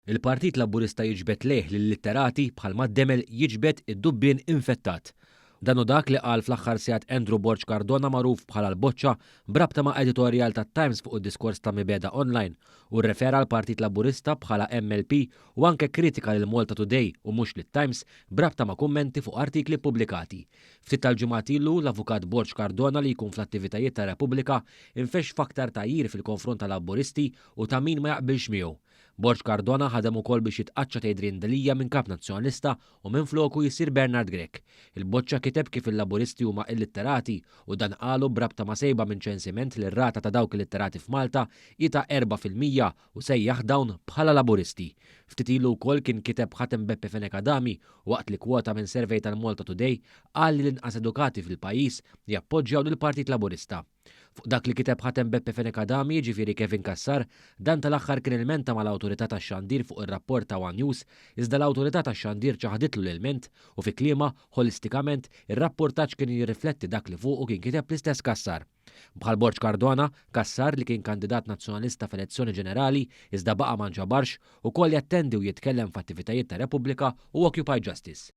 Il-Partit Laburista jiġbed leħ lill-litterati bħalma d-demel jiġbed id-dubbien infettat. Dan hu dak li qal fl-aħħar sigħat Andrew Borg Cardona magħruf bħala l-Boċċa brabta ma' editorial tat-Times fuq id-diskors ta' mibeda online u rrefera l-Partit Laburista bħala MLP u anke kritika lil Malta Today u mhux lit-Times brabta ma' kummenti fuq artikli pubblikati. Ftit tal-ġimgħat ilu l-avukat Borg Cardona li jkun fl-attivitajiet ta' Repubblika infex f'aktar tajjir fil-konfront tal-Laburisti u ta' min ma jaqbilx miegħu. Borg Cardona ħadem ukoll biex jitqaċċa tgħidrien Delija minn kap nazzjonalista u minfloku jsir Bernard Grech. Il-Boċċa kiteb kif il-Laburisti huma illitterati u dan qalu brabta ma' sejba minn ċensiment li r-rata ta' dawk illitterati f'Malta hija 4% u sejjaħ dawn bħala Laburisti. Ftit ilu wkoll kien kiteb ħatem Beppe Fenekadami waqt li kwota minn survey tal-Malta Today qal li l-inqas edukati fil-pajjiż jappoġġjaw lill-Partit Laburista. Fuq dak li kiteb ħatem Beppe Fenekadami ġifieri Kevin Kassar, dan tal-aħħar kien ilmenta mal-awtorità tax-xandir fuq ir-rapport ta' One News iżda l-awtorità tax-xandir ċaħditlu l-ilment u fi kliema holistikament ir-rapportaġġ kien jirrifletti dak li fuqu kien kiteb l-istess Kassar. Bħal Borg Cardona, Kassar li kien kandidat nazzjonalista f'elezzjoni ġenerali iżda baqa' ma nġabarx ukoll jattendi u jitkellem f'attivitajiet ta' Repubblika u Occupy Justice.